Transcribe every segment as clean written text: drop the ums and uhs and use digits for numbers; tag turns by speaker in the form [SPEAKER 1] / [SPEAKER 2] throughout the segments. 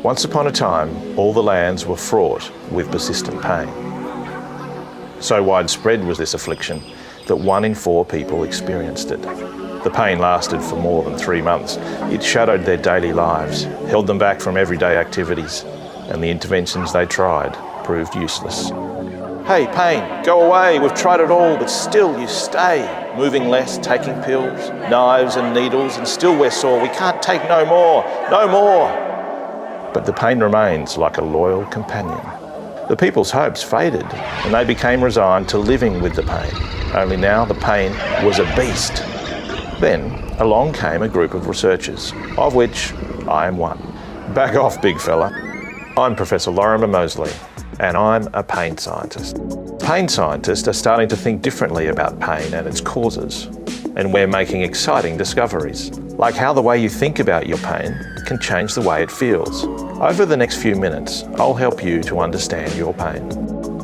[SPEAKER 1] Once upon a time, all the lands were fraught with persistent pain. So widespread was this affliction that 1 in 4 people experienced it. The pain lasted for more than 3 months. It shadowed their daily lives, held them back from everyday activities, and the interventions they tried proved useless. Hey, pain, go away, we've tried it all, but still you stay. Moving less, taking pills, knives and needles, and still we're sore. We can't take no more, no more. But the pain remains like a loyal companion. The people's hopes faded, and they became resigned to living with the pain. Only now the pain was a beast. Then along came a group of researchers, of which I am one. Back off, big fella. I'm Professor Lorimer Mosley, and I'm a pain scientist. Pain scientists are starting to think differently about pain and its causes, and we're making exciting discoveries, like how the way you think about your pain can change the way it feels. Over the next few minutes, I'll help you to understand your pain.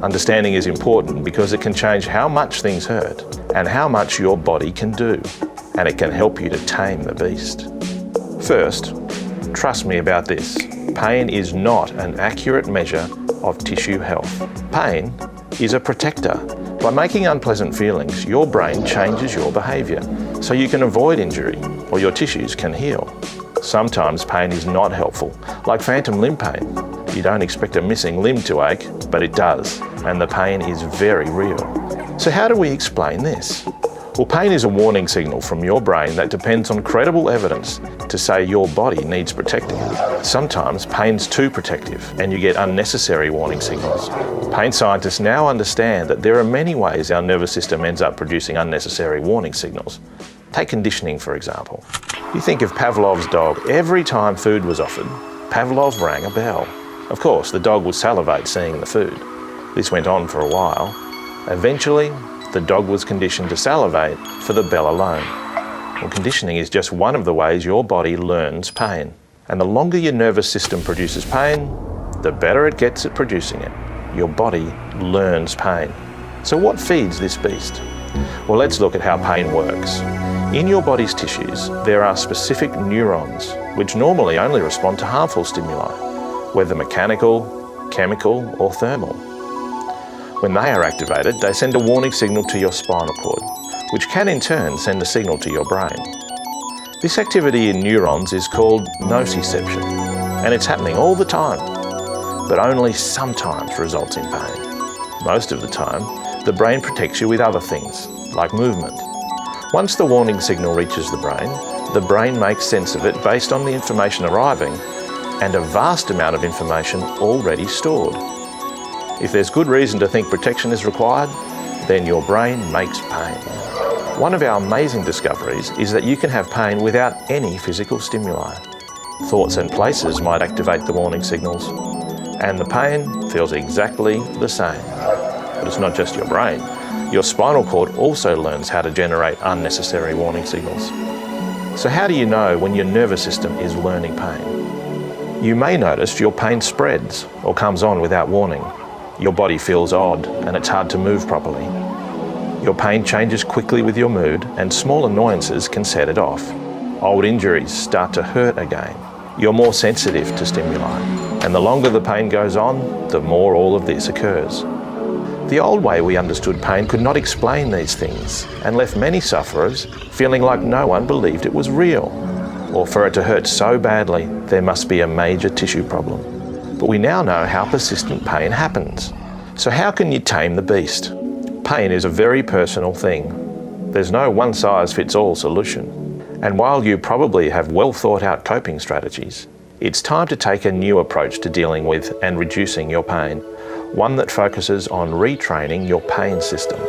[SPEAKER 1] Understanding is important because it can change how much things hurt and how much your body can do, and it can help you to tame the beast. First, trust me about this. Pain is not an accurate measure of tissue health. Pain is a protector. By making unpleasant feelings, your brain changes your behaviour so you can avoid injury or your tissues can heal. Sometimes pain is not helpful, like phantom limb pain. You don't expect a missing limb to ache, but it does, and the pain is very real. So how do we explain this? Well, pain is a warning signal from your brain that depends on credible evidence to say your body needs protecting. Sometimes pain's too protective and you get unnecessary warning signals. Pain scientists now understand that there are many ways our nervous system ends up producing unnecessary warning signals. Take conditioning, for example. You think of Pavlov's dog. Every time food was offered, Pavlov rang a bell. Of course, the dog would salivate seeing the food. This went on for a while. Eventually, the dog was conditioned to salivate for the bell alone. Well, conditioning is just one of the ways your body learns pain. And the longer your nervous system produces pain, the better it gets at producing it. Your body learns pain. So what feeds this beast? Well, let's look at how pain works. In your body's tissues, there are specific neurons, which normally only respond to harmful stimuli, whether mechanical, chemical, or thermal. When they are activated, they send a warning signal to your spinal cord, which can in turn send a signal to your brain. This activity in neurons is called nociception, and it's happening all the time, but only sometimes results in pain. Most of the time, the brain protects you with other things, like movement. Once the warning signal reaches the brain makes sense of it based on the information arriving and a vast amount of information already stored. If there's good reason to think protection is required, then your brain makes pain. One of our amazing discoveries is that you can have pain without any physical stimuli. Thoughts and places might activate the warning signals, and the pain feels exactly the same. But it's not just your brain. Your spinal cord also learns how to generate unnecessary warning signals. So how do you know when your nervous system is learning pain? You may notice your pain spreads or comes on without warning. Your body feels odd and it's hard to move properly. Your pain changes quickly with your mood and small annoyances can set it off. Old injuries start to hurt again. You're more sensitive to stimuli. And the longer the pain goes on, the more all of this occurs. The old way we understood pain could not explain these things and left many sufferers feeling like no one believed it was real. Or for it to hurt so badly, there must be a major tissue problem. But we now know how persistent pain happens. So how can you tame the beast? Pain is a very personal thing. There's no one-size-fits-all solution. And while you probably have well thought out coping strategies, it's time to take a new approach to dealing with and reducing your pain, one that focuses on retraining your pain system.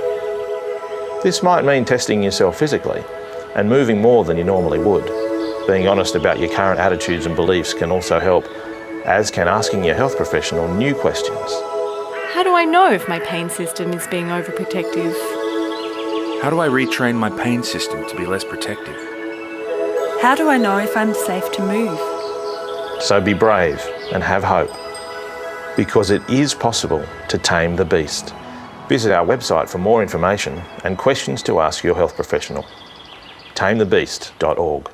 [SPEAKER 1] This might mean testing yourself physically and moving more than you normally would. Being honest about your current attitudes and beliefs can also help, as can asking your health professional new questions.
[SPEAKER 2] How do I know if my pain system is being overprotective?
[SPEAKER 3] How do I retrain my pain system to be less protective?
[SPEAKER 4] How do I know if I'm safe to move?
[SPEAKER 1] So be brave and have hope, because it is possible to tame the beast. Visit our website for more information and questions to ask your health professional. tamethebeast.org